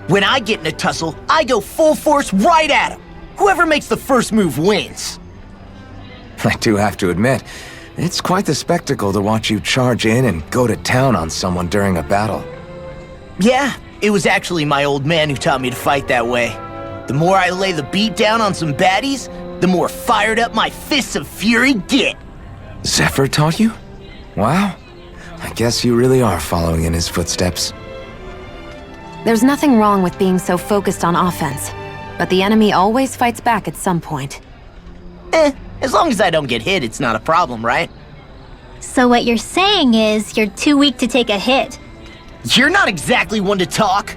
When I get in a tussle, I go full force right at him. Whoever makes the first move wins. I do have to admit, it's quite the spectacle to watch you charge in and go to town on someone during a battle. Yeah, it was actually my old man who taught me to fight that way. The more I lay the beat down on some baddies, the more fired up my fists of fury get. Zephyr taught you? Wow. I guess you really are following in his footsteps. There's nothing wrong with being so focused on offense, but the enemy always fights back at some point. As long as I don't get hit, it's not a problem, right? So what you're saying is you're too weak to take a hit. You're not exactly one to talk.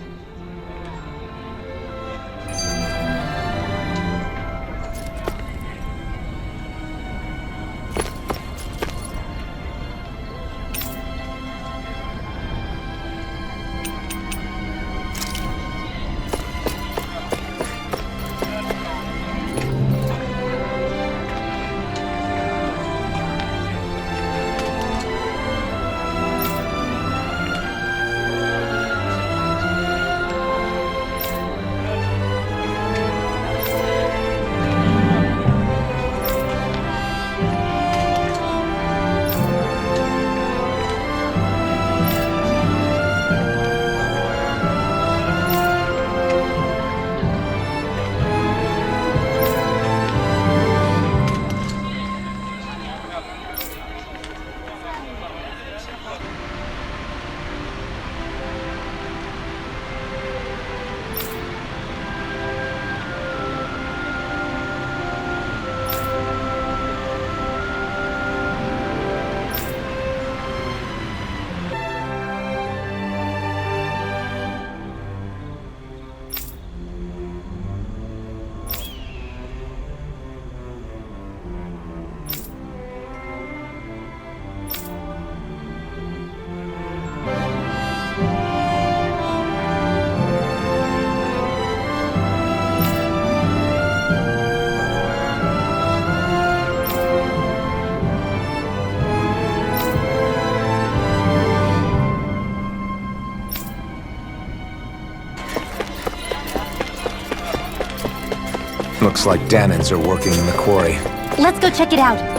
Looks like Danins are working in the quarry. Let's go check it out.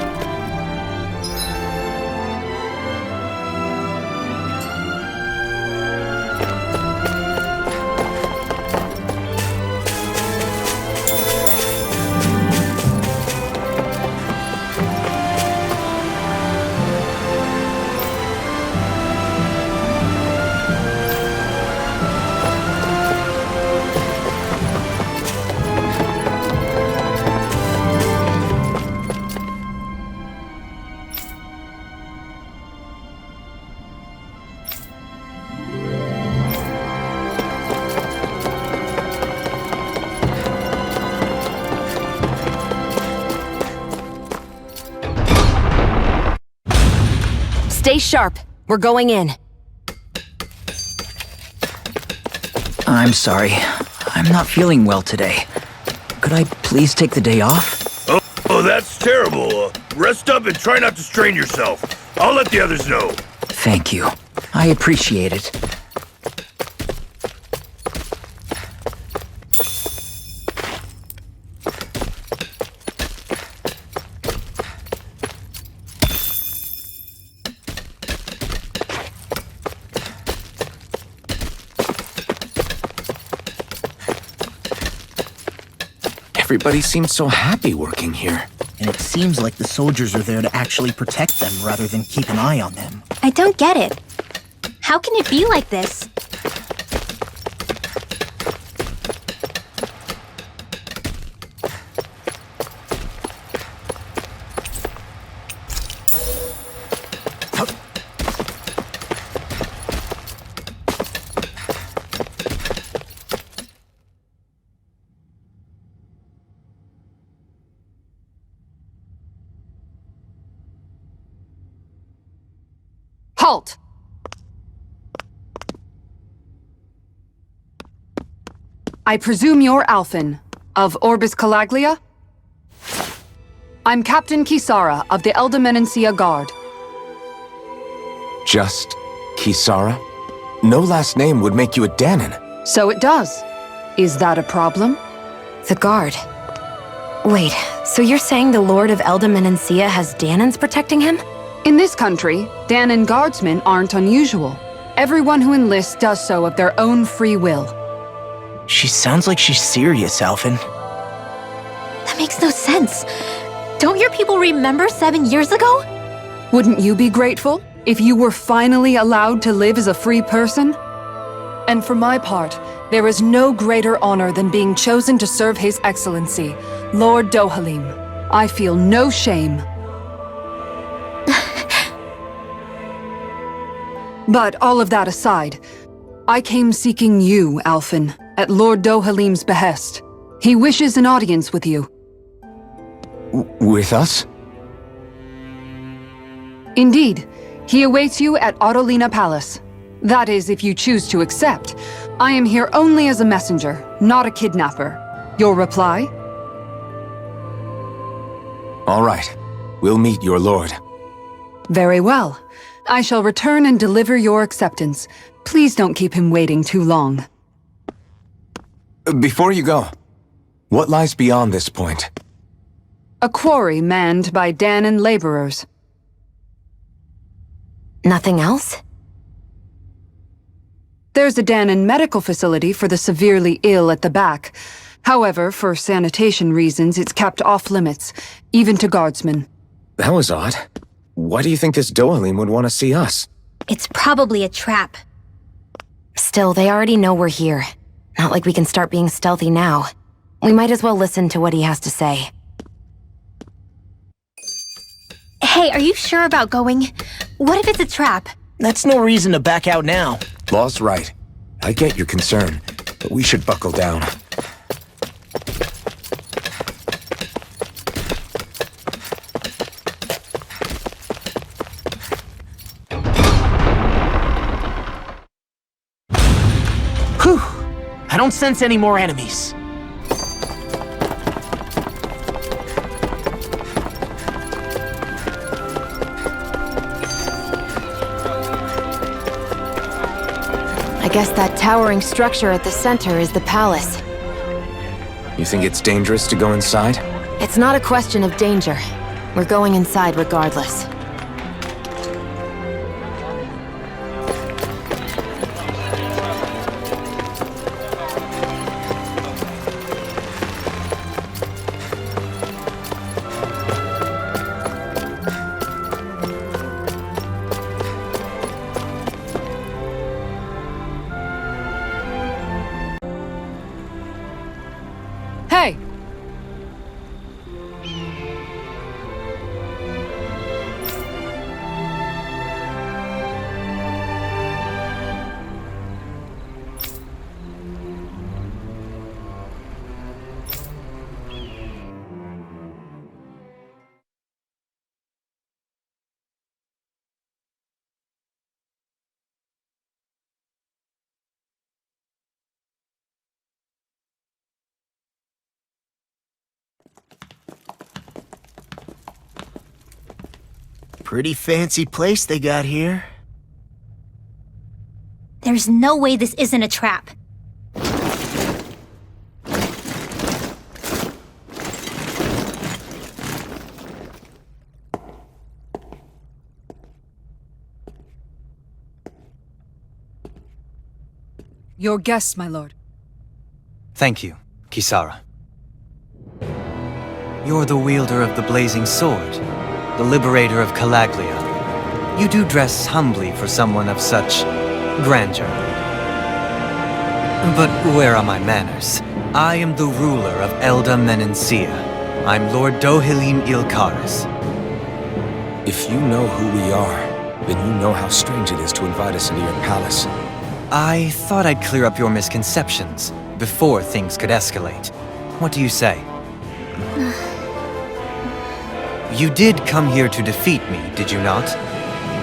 Stay sharp. We're going in. I'm sorry. I'm not feeling well today. Could I please take the day off? Oh, that's terrible. Rest up and try not to strain yourself. I'll let the others know. Thank you. I appreciate it. Everybody seems so happy working here. And it seems like the soldiers are there to actually protect them rather than keep an eye on them. I don't get it. How can it be like this? Halt! I presume you're Alphen, of Orbis Calaglia? I'm Captain Kisara of the Elde Menancia Guard. Just Kisara? No last name would make you a Danin. So it does. Is that a problem? The guard. Wait, so you're saying the Lord of elde menancia has Danans protecting him? In this country, Danan guardsmen aren't unusual. Everyone who enlists does so of their own free will. She sounds like she's serious, Alphen. That makes no sense. Don't your people remember 7 years ago? Wouldn't you be grateful if you were finally allowed to live as a free person? And for my part, there is no greater honor than being chosen to serve His Excellency, Lord Dohalim. I feel no shame. But all of that aside, I came seeking you, Alphen, at Lord Dohalim's behest. He wishes an audience with you. With us? Indeed, he awaits you at Autolina Palace. That is, if you choose to accept. I am here only as a messenger, not a kidnapper. Your reply? All right. We'll meet your lord. Very well. I shall return and deliver your acceptance. Please don't keep him waiting too long. Before you go, what lies beyond this point? A quarry manned by Danan laborers. Nothing else? There's a Danan medical facility for the severely ill at the back. However, for sanitation reasons, it's kept off limits, even to guardsmen. That was odd. Why do you think this Dohalim would want to see us? It's probably a trap. Still, they already know we're here. Not like we can start being stealthy now. We might as well listen to what he has to say. Hey, are you sure about going? What if it's a trap? That's no reason to back out now. Law's right. I get your concern, but we should buckle down. Whew! I don't sense any more enemies. I guess that towering structure at the center is the palace. You think it's dangerous to go inside? It's not a question of danger. We're going inside regardless. Hey! Pretty fancy place they got here. There's no way this isn't a trap. Your guests, my lord. Thank you, Kisara. You're the wielder of the blazing sword, the liberator of Calaglia. You do dress humbly for someone of such grandeur. But where are my manners? I am the ruler of elde menancia. I'm Lord Dohalim Ilkaris. If you know who we are, then you know how strange it is to invite us into your palace. I thought I'd clear up your misconceptions before things could escalate. What do you say? You did come here to defeat me, did you not?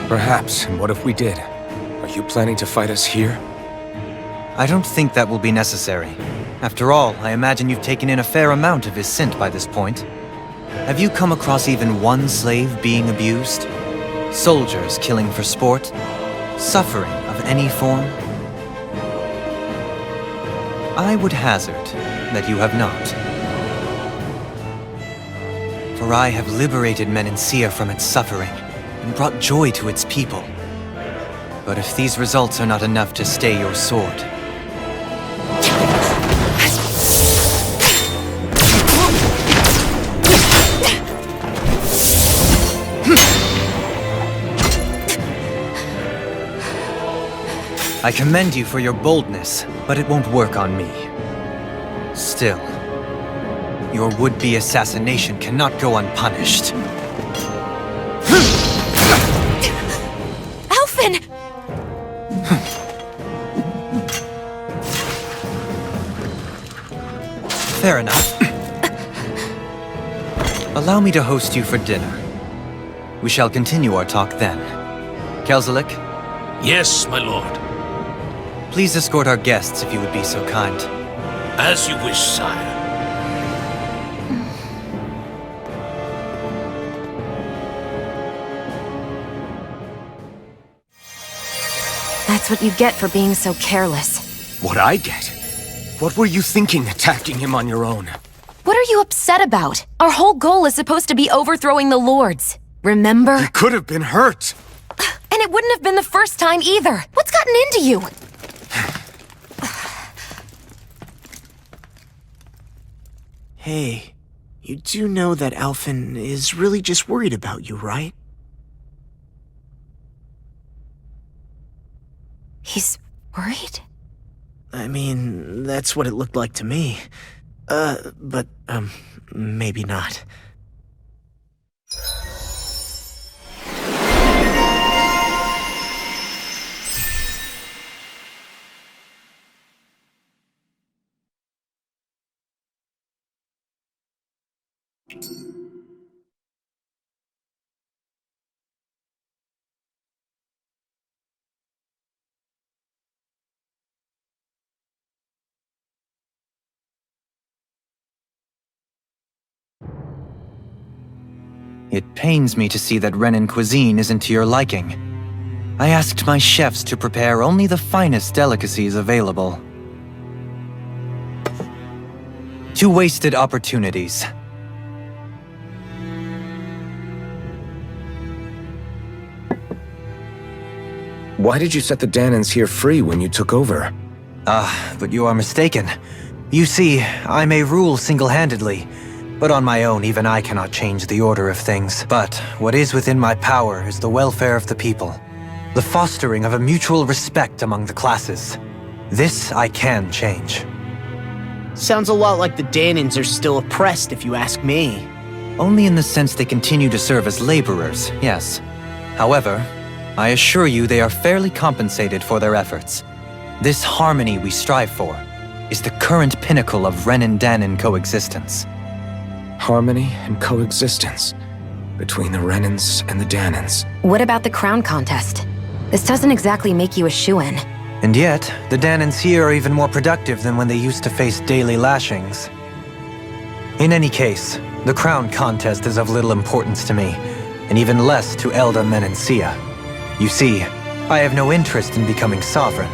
Perhaps, and what if we did? Are you planning to fight us here? I don't think that will be necessary. After all, I imagine you've taken in a fair amount of viscint by this point. Have you come across even one slave being abused? Soldiers killing for sport? Suffering of any form? I would hazard that you have not. For I have liberated Menancia from its suffering and brought joy to its people. But if these results are not enough to stay your sword, I commend you for your boldness, but it won't work on me. Still, your would-be assassination cannot go unpunished. Alphen! Fair enough. Allow me to host you for dinner. We shall continue our talk then. Kelzelik, Yes, my lord. please escort our guests if you would be so kind. As you wish, sire. That's what you get for being so careless. What I get? What were you thinking attacking him on your own? What are you upset about? Our whole goal is supposed to be overthrowing the lords. Remember? He could have been hurt. And it wouldn't have been the first time either. What's gotten into you? Hey, you do know that Alphen is really just worried about you, right? He's worried? I mean, that's what it looked like to me. But maybe not. It pains me to see that Renan cuisine isn't to your liking. I asked my chefs to prepare only the finest delicacies available. 2 wasted opportunities. Why did you set the Danans here free when you took over? But you are mistaken. You see, I may rule single-handedly, but on my own even I cannot change the order of things. But what is within my power is the welfare of the people, the fostering of a mutual respect among the classes. This I can change. Sounds a lot like the Danans are still oppressed, if you ask me. Only in the sense they continue to serve as laborers, yes. However, I assure you they are fairly compensated for their efforts. This harmony we strive for is the current pinnacle of Renan-Danan coexistence. Harmony and coexistence between the Renans and the Danans. What about the crown contest? This doesn't exactly make you a shoo-in. And yet, the Danans here are even more productive than when they used to face daily lashings. In any case, the crown contest is of little importance to me, and even less to Elde Menancia. You see, I have no interest in becoming sovereign.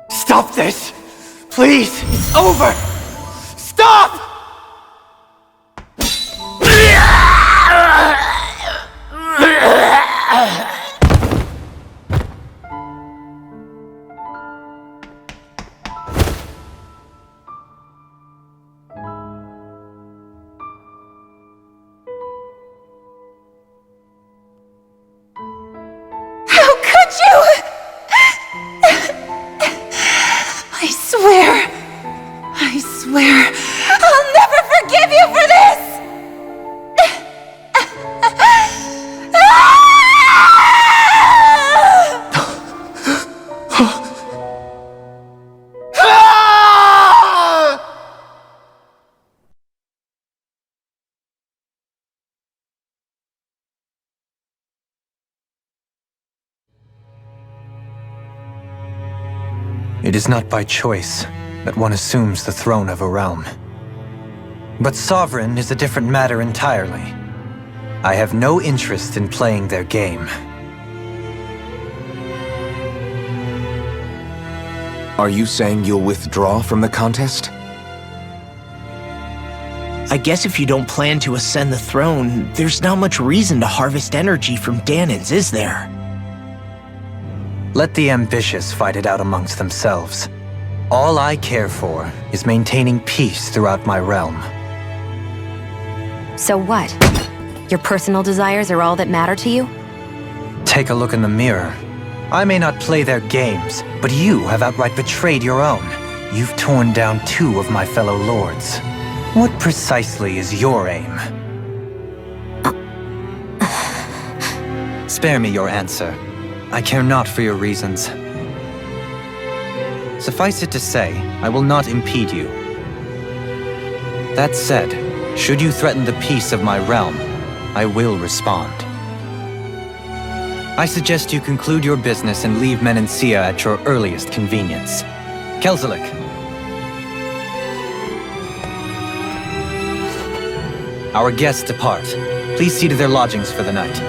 Stop this! Please! It's over! Stop! swear I'll never forgive you for this! It is not by choice that one assumes the throne of a realm. But sovereign is a different matter entirely. I have no interest in playing their game. Are you saying you'll withdraw from the contest? I guess if you don't plan to ascend the throne, there's not much reason to harvest energy from Danins, is there? Let the ambitious fight it out amongst themselves. All I care for is maintaining peace throughout my realm. So what? Your personal desires are all that matter to you? Take a look in the mirror. I may not play their games, but you have outright betrayed your own. You've torn down 2 of my fellow lords. What precisely is your aim? Spare me your answer. I care not for your reasons. Suffice it to say, I will not impede you. That said, should you threaten the peace of my realm, I will respond. I suggest you conclude your business and leave Menancia at your earliest convenience. Kelzelik. Our guests depart. Please see to their lodgings for the night.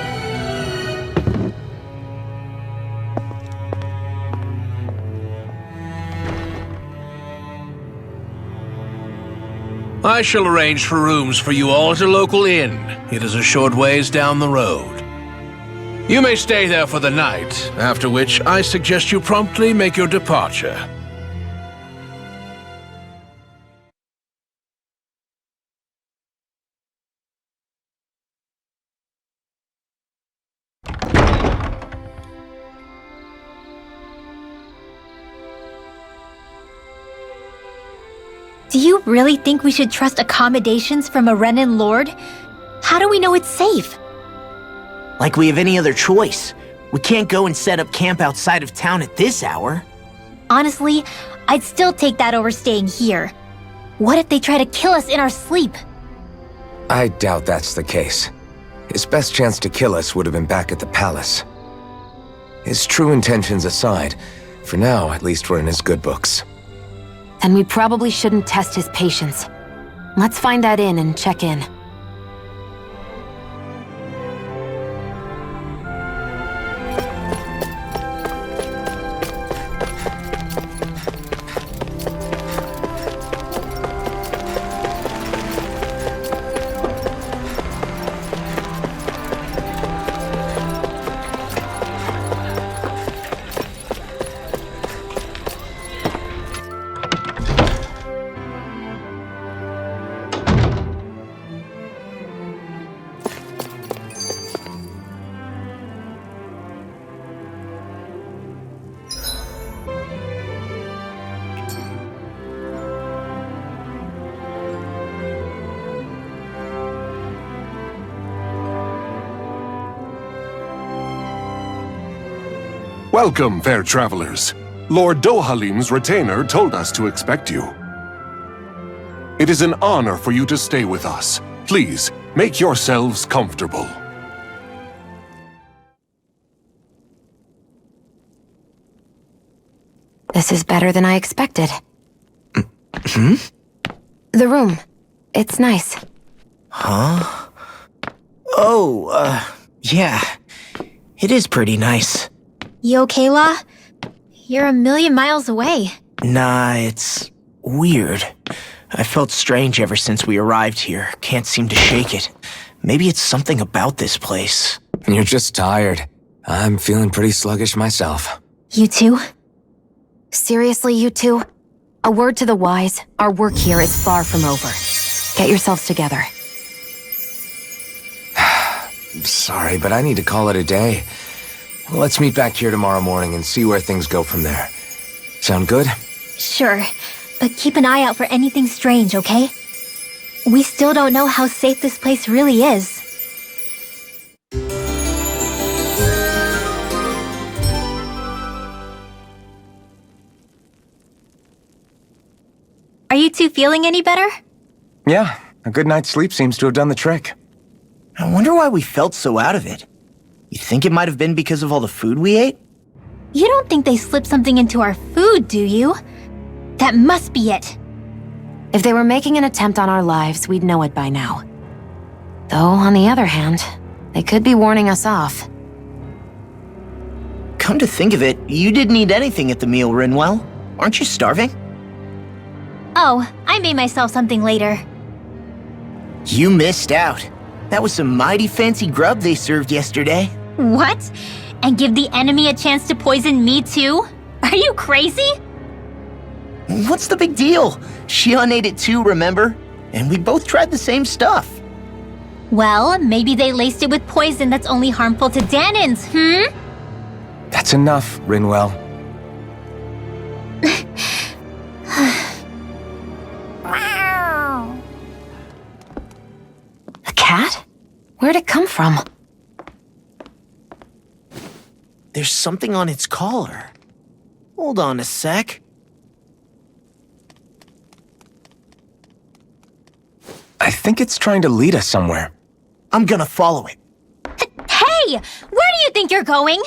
I shall arrange for rooms for you all at a local inn. It is a short ways down the road. You may stay there for the night, after which I suggest you promptly make your departure. Do you really think we should trust accommodations from a Renan lord? How do we know it's safe? Like we have any other choice. We can't go and set up camp outside of town at this hour. Honestly, I'd still take that over staying here. What if they try to kill us in our sleep? I doubt that's the case. His best chance to kill us would have been back at the palace. His true intentions aside, for now, at least we're in his good books. Then we probably shouldn't test his patience. Let's find that inn and check in. Welcome, fair travelers. Lord Dohalim's retainer told us to expect you. It is an honor for you to stay with us. Please, make yourselves comfortable. This is better than I expected. Hmm? The room. It's nice. Huh? Oh, yeah. It is pretty nice. You okay, La? You're a million miles away. Nah, it's weird. I felt strange ever since we arrived here. Can't seem to shake it. Maybe it's something about this place. You're just tired. I'm feeling pretty sluggish myself. You too? Seriously, you two? A word to the wise, our work here is far from over. Get yourselves together. Sorry, but I need to call it a day. Let's meet back here tomorrow morning and see where things go from there. Sound good? Sure. But keep an eye out for anything strange, okay? We still don't know how safe this place really is. Are you two feeling any better? Yeah, a good night's sleep seems to have done the trick. I wonder why we felt so out of it. You think it might have been because of all the food we ate? You don't think they slipped something into our food, do you? That must be it. If they were making an attempt on our lives, we'd know it by now. Though, on the other hand, they could be warning us off. Come to think of it, you didn't eat anything at the meal, Rinwell. Aren't you starving? Oh, I made myself something later. You missed out. That was some mighty fancy grub they served yesterday. What? And give the enemy a chance to poison me too? Are you crazy? What's the big deal? Shion ate it too, remember? And we both tried the same stuff. Well, maybe they laced it with poison that's only harmful to Danins, That's enough, Rinwell. A cat? Where'd it come from? There's something on its collar. Hold on a sec. I think it's trying to lead us somewhere. I'm gonna follow it. Hey! Where do you think you're going?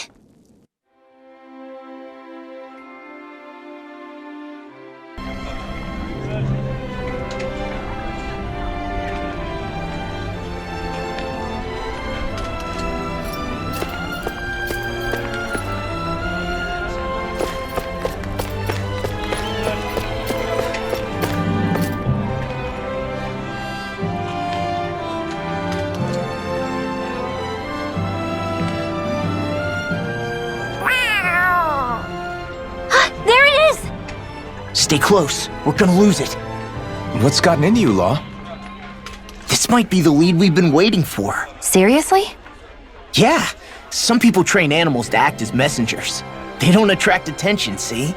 Stay close. We're gonna lose it. What's gotten into you, Law? This might be the lead we've been waiting for. Seriously? Yeah. Some people train animals to act as messengers. They don't attract attention, see?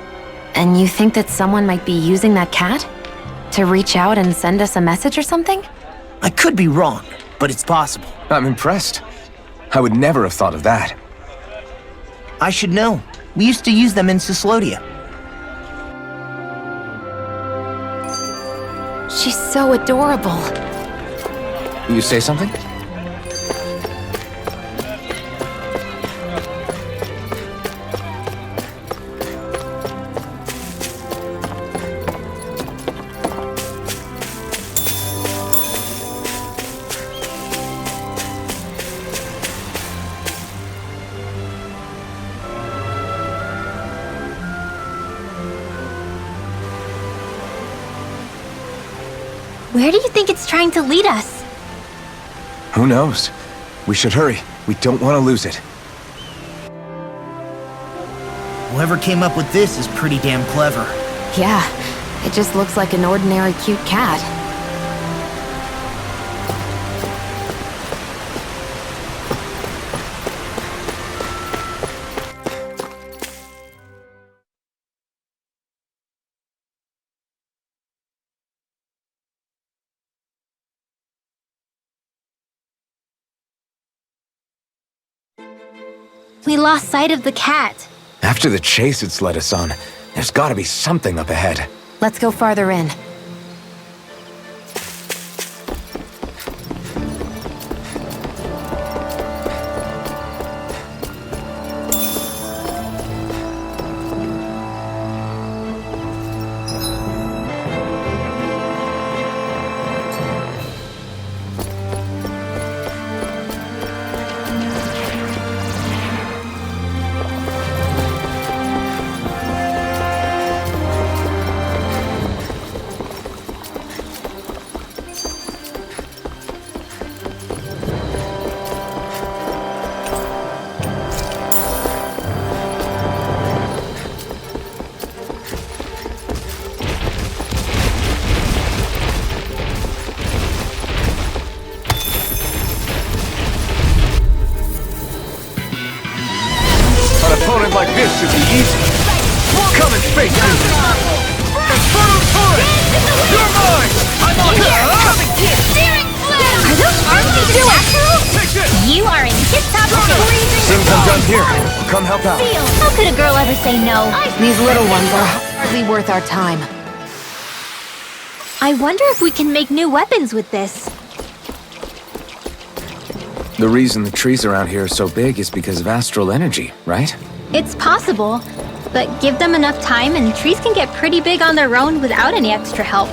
And you think that someone might be using that cat? To reach out and send us a message or something? I could be wrong, but it's possible. I'm impressed. I would never have thought of that. I should know. We used to use them in Cyslodia. She's so adorable. You say something? Where do you think it's trying to lead us? Who knows? We should hurry. We don't want to lose it. Whoever came up with this is pretty damn clever. Yeah, it just looks like an ordinary cute cat. We lost sight of the cat. After the chase it's led us on, there's gotta be something up ahead. Let's go farther in. An opponent like this should be easy. Come and face me! External turret! You're mine! I'm on coming here! Searing flame! Are those arms even natural? You are in tip-top shape. Sim comes up here. Come help out. How could a girl ever say no? These little ones are hardly worth our time. I wonder if we can make new weapons with this. The reason the trees around here are so big is because of astral energy, right? It's possible, but give them enough time and trees can get pretty big on their own without any extra help.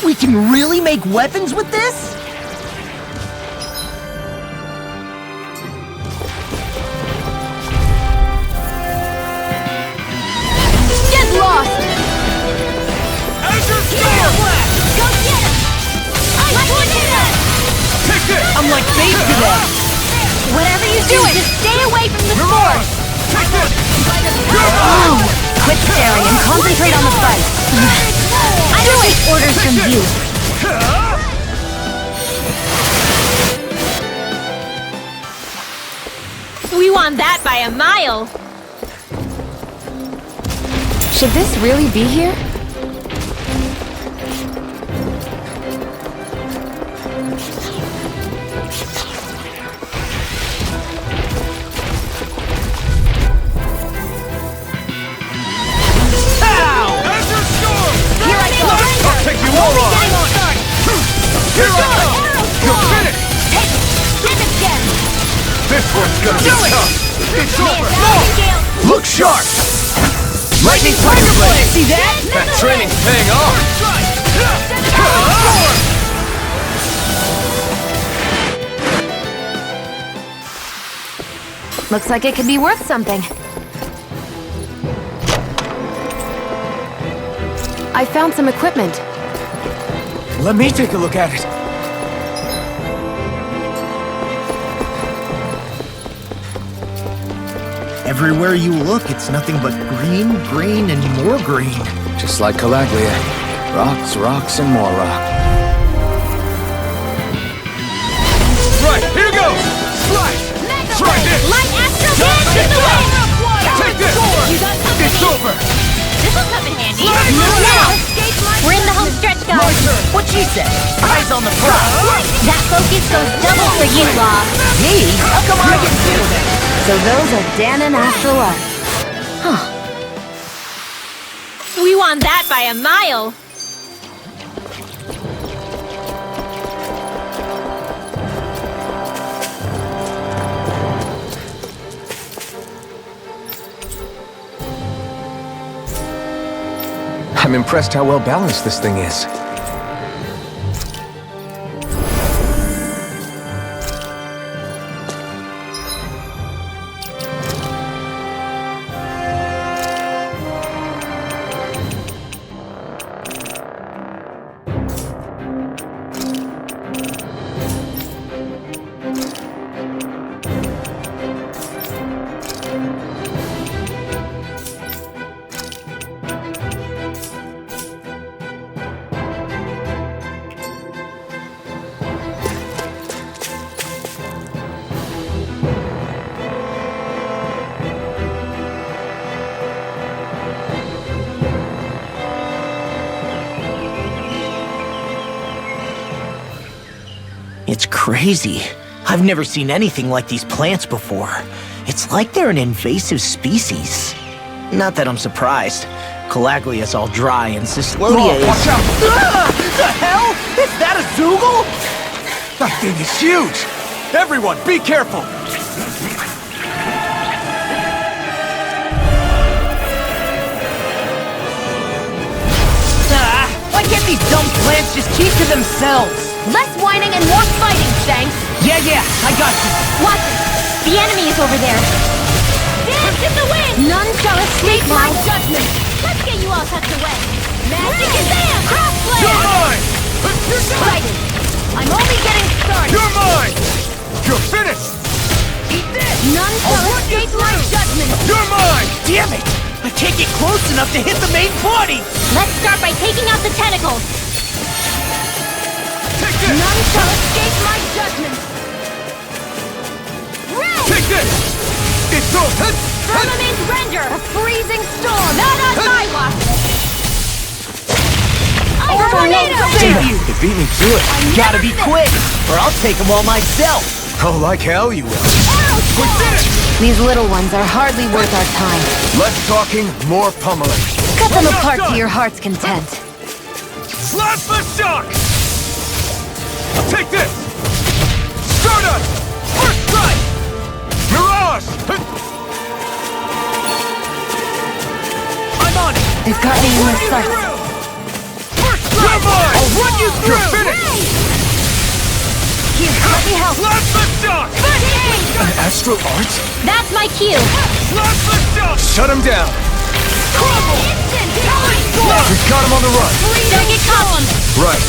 We can really make weapons with this? Get lost! Azure Storm! Go get him! I'm like bait to them! Whatever you do, just stay away from the force! Oh! Quit staring and concentrate on the fight. I don't take orders from you. We won that by a mile. Should this really be here? Here I come! You're finished! This one's gonna be tough! It's over! Look sharp! Lightning Tiger Blade! See that? That training's paying off! Looks like it could be worth something. I found some equipment. Let me take a look at it. Everywhere you look, it's nothing but green, green, and more green. Just like Calaglia. Rocks, rocks, and more rock. Right, here goes! Slice! Try this! Light astral dance in the wind! Take this! You got company! It's over! This'll come in handy. Now, we're in the home stretch, guys. What she said? Eyes on the prize. That focus goes double for you, Law. Me? How come I get two then? So those are Dan and Astral Art. Huh. We won that by a mile. I'm impressed how well balanced this thing is. It's crazy. I've never seen anything like these plants before. It's like they're an invasive species. Not that I'm surprised. Calaglia's all dry and Cyslodia is... Watch out! The hell? Is that a Zoogle? That thing is huge! Everyone, be careful! Why can't these dumb plants just keep to themselves? Less whining and more fighting, Shanks! Yeah, I got you. Watch it! The enemy is over there! Dance in the wind! None shall escape my judgment! Let's get you all tucked away! Magic is there! Crossblade! You're mine! You're excited! I'm only getting started! You're mine! You're finished! Eat this! None shall escape my judgment! You're mine! Damn it! I can't get close enough to hit the main body! Let's start by taking out the tentacles! Take this! None shall escape my judgment! Red! Take this! It's over! Firmament render! A freezing storm! Not on my watch! Damn you! It beat me to it. Gotta be quick, or I'll take them all myself! Oh, like hell you will. We did it! These little ones are hardly worth our time. Less talking, more pummeling. Cut them apart to your heart's content. Plasma shock! Take this! Stardust! First strike! Mirage! I'm on it! They've got me in their sights. First strike! I'll run you through! You're finished! Here, let me help. Plasma shock! Astral art? That's my cue! Plasma shock! Shut him down. We've got him on the run. Second column! Right.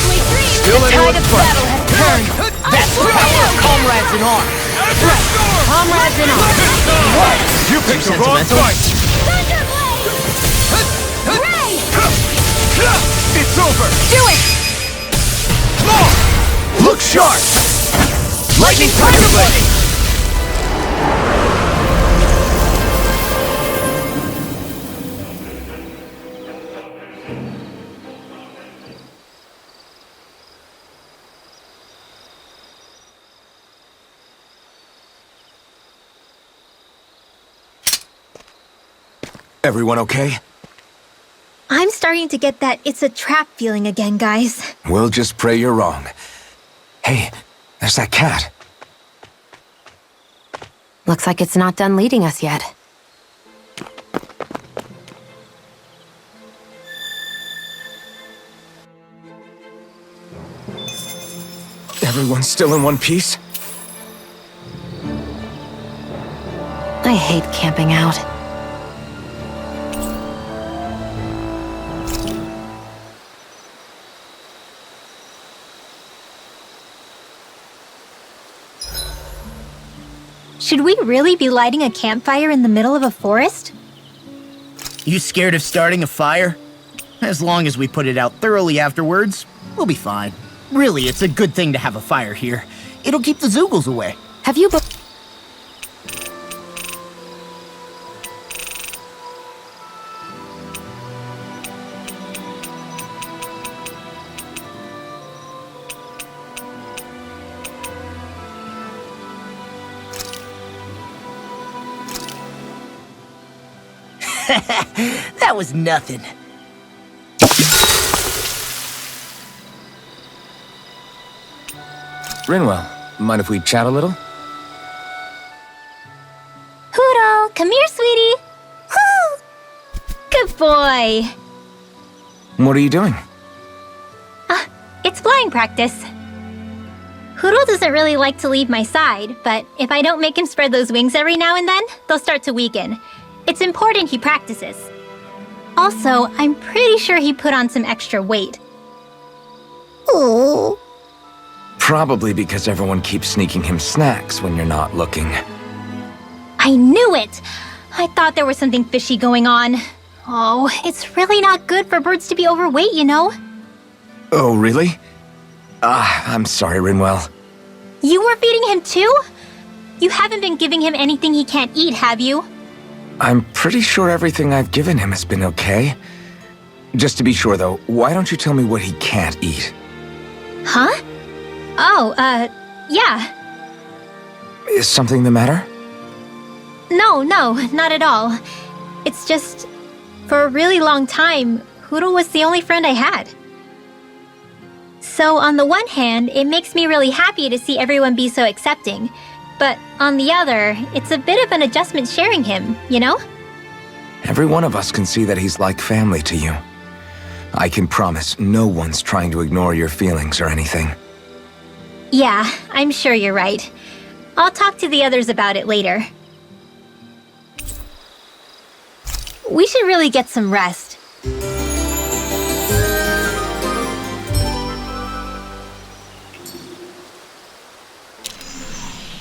Still The tide anyone's of fight. battle has turned. That's the power of comrades in arms! Right. Comrades in arms. You picked the wrong Sentimental. fight! It's over! Do it! Look sharp. Lightning blade. Everyone okay? I'm starting to get that it's a trap feeling again, guys. We'll just pray you're wrong. Hey, there's that cat. Looks like it's not done leading us yet. Everyone's still in one piece? I hate camping out. Should we really be lighting a campfire in the middle of a forest? You scared of starting a fire? As long as we put it out thoroughly afterwards, we'll be fine. Really, it's a good thing to have a fire here. It'll keep the Zoogles away. Have you That was nothing. Rinwell, mind if we chat a little? Hoodle, come here, sweetie. Woo! Good boy. What are you doing? It's flying practice. Hoodle doesn't really like to leave my side, but if I don't make him spread those wings every now and then, they'll start to weaken. It's important he practices. Also, I'm pretty sure he put on some extra weight. Oh. Probably because everyone keeps sneaking him snacks when you're not looking. I knew it! I thought there was something fishy going on. Oh, it's really not good for birds to be overweight, you know? Oh, really? I'm sorry, Rinwell. You were feeding him too? You haven't been giving him anything he can't eat, have you? I'm pretty sure everything I've given him has been okay. Just to be sure, though, why don't you tell me what he can't eat? Huh? Oh, Yeah. Is something the matter? No, not at all. It's just, for a really long time, Huro was the only friend I had. So on the one hand, it makes me really happy to see everyone be so accepting. But on the other, it's a bit of an adjustment sharing him, you know? Every one of us can see that he's like family to you. I can promise no one's trying to ignore your feelings or anything. Yeah, I'm sure you're right. I'll talk to the others about it later. We should really get some rest.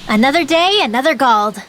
Another day, another Gald.